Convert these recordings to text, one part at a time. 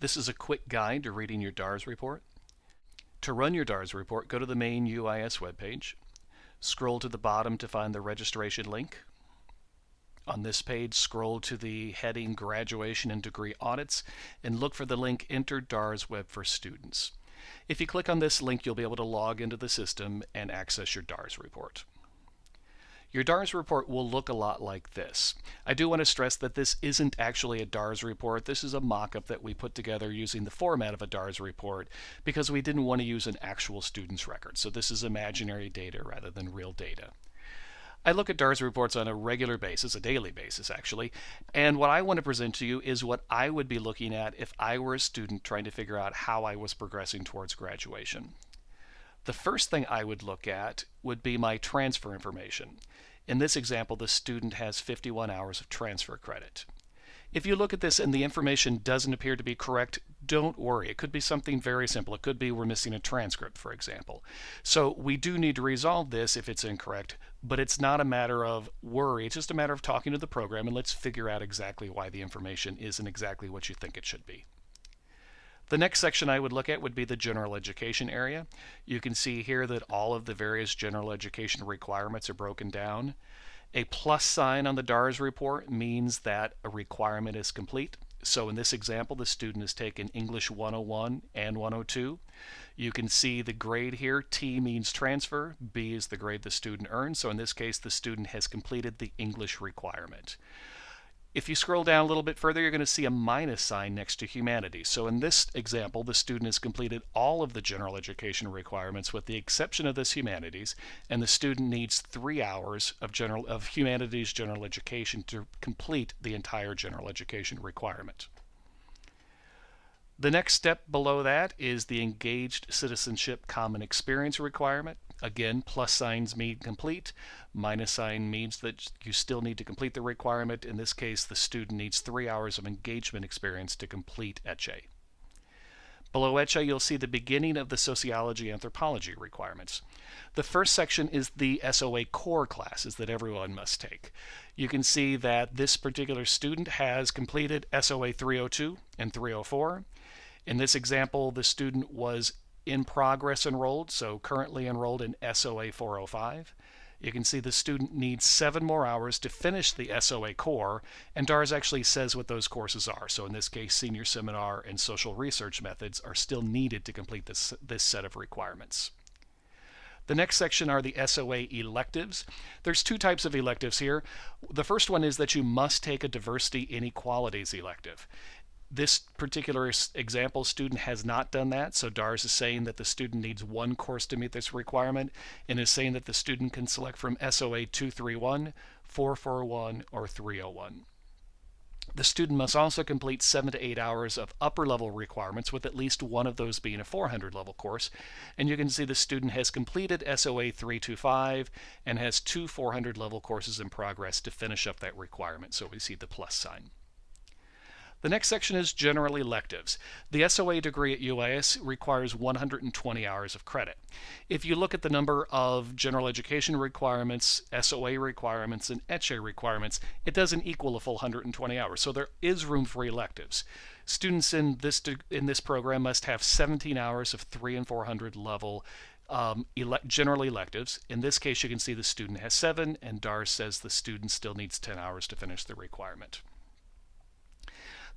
This is a quick guide to reading your DARS report. To run your DARS report, go to the main UIS webpage. Scroll to the bottom to find the registration link. On this page, scroll to the heading Graduation and Degree Audits and look for the link Enter DARS Web for Students. If you click on this link, you'll be able to log into the system and access your DARS report. Your DARS report will look a lot like this. I do want to stress that this isn't actually a DARS report. This is a mock-up that we put together using the format of a DARS report because we didn't want to use an actual student's record. So this is imaginary data rather than real data. I look at DARS reports on a regular basis, a daily basis actually, and what I want to present to you is what I would be looking at if I were a student trying to figure out how I was progressing towards graduation. The first thing I would look at would be my transfer information. In this example, the student has 51 hours of transfer credit. If you look at this and the information doesn't appear to be correct, don't worry. It could be something very simple. It could be we're missing a transcript, for example. So we do need to resolve this if it's incorrect, but it's not a matter of worry. It's just a matter of talking to the program and let's figure out exactly why the information isn't exactly what you think it should be. The next section I would look at would be the general education area. You can see here that all of the various general education requirements are broken down. A plus sign on the DARS report means that a requirement is complete. So in this example, the student has taken English 101 and 102. You can see the grade here. T means transfer. B is the grade the student earned. So in this case, the student has completed the English requirement. If you scroll down a little bit further, you're going to see a minus sign next to humanities. So in this example, the student has completed all of the general education requirements with the exception of this humanities, and the student needs 3 hours of humanities general education to complete the entire general education requirement. The next step below that is the engaged citizenship common experience requirement. Again, plus signs mean complete. Minus sign means that you still need to complete the requirement. In this case, the student needs 3 hours of engagement experience to complete ECHE. Below ECHE, you'll see the beginning of the sociology anthropology requirements. The first section is the SOA core classes that everyone must take. You can see that this particular student has completed SOA 302 and 304. In this example, the student was in progress enrolled, so currently enrolled in SOA 405. You can see the student needs 7 more hours to finish the SOA core, and DARS actually says what those courses are. So in this case, senior seminar and social research methods are still needed to complete this set of requirements. The next section are the SOA electives. There's 2 types of electives here. The first one is that you must take a diversity inequalities elective. This particular example student has not done that, so DARS is saying that the student needs 1 course to meet this requirement and is saying that the student can select from SOA 231, 441, or 301. The student must also complete 7 to 8 hours of upper level requirements, with at least one of those being a 400 level course. And you can see the student has completed SOA 325 and has 2 400 level courses in progress to finish up that requirement, so we see the plus sign. The next section is general electives. The SOA degree at UIS requires 120 hours of credit. If you look at the number of general education requirements, SOA requirements, and ECHE requirements, it doesn't equal a full 120 hours, so there is room for electives. Students in this program must have 17 hours of 300 and 400 level general electives. In this case, you can see the student has 7, and DARS says the student still needs 10 hours to finish the requirement.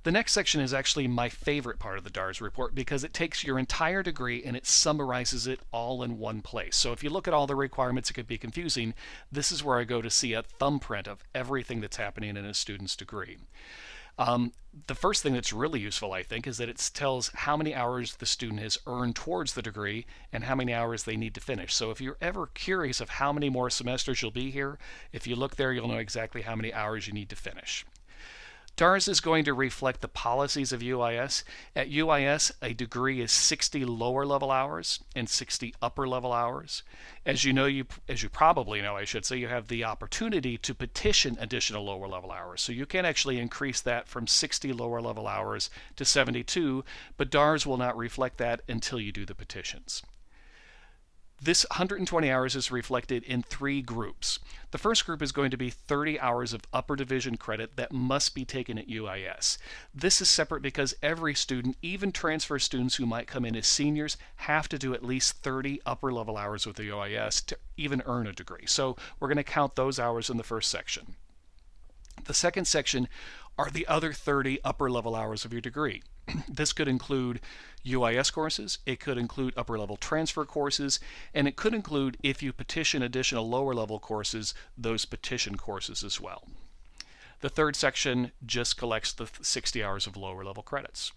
The next section is actually my favorite part of the DARS report because it takes your entire degree and it summarizes it all in one place. So if you look at all the requirements, it could be confusing. This is where I go to see a thumbprint of everything that's happening in a student's degree. The first thing that's really useful, I think, is that it tells how many hours the student has earned towards the degree and how many hours they need to finish. So if you're ever curious of how many more semesters you'll be here, if you look there, you'll know exactly how many hours you need to finish. DARS is going to reflect the policies of UIS. At UIS, a degree is 60 lower level hours and 60 upper level hours. As you probably know, I should say, you have the opportunity to petition additional lower level hours. So you can actually increase that from 60 lower level hours to 72, but DARS will not reflect that until you do the petitions. This 120 hours is reflected in 3 groups. The first group is going to be 30 hours of upper division credit that must be taken at UIS. This is separate because every student, even transfer students who might come in as seniors, have to do at least 30 upper level hours with the UIS to even earn a degree. So we're going to count those hours in the first section. The second section are the other 30 upper level hours of your degree. This could include UIS courses, it could include upper level transfer courses, and it could include, if you petition additional lower level courses, those petition courses as well. The third section just collects the 60 hours of lower level credits.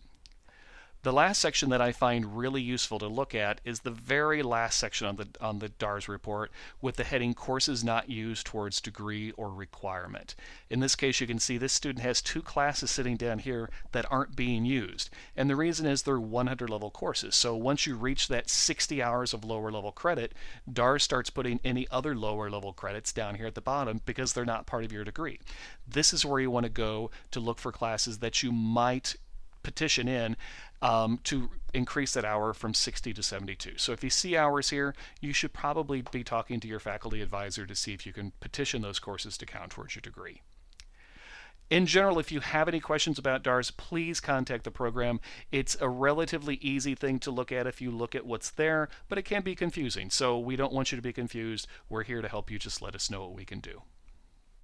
The last section that I find really useful to look at is the very last section on the DARS report with the heading Courses Not Used Towards Degree or Requirement. In this case, you can see this student has 2 classes sitting down here that aren't being used. And the reason is they're 100 level courses. So once you reach that 60 hours of lower level credit, DARS starts putting any other lower level credits down here at the bottom because they're not part of your degree. This is where you want to go to look for classes that you might petition in to increase that hour from 60 to 72. So if you see hours here, you should probably be talking to your faculty advisor to see if you can petition those courses to count towards your degree. In general, if you have any questions about DARS, please contact the program. It's a relatively easy thing to look at if you look at what's there, but it can be confusing. So we don't want you to be confused. We're here to help you. Just let us know what we can do.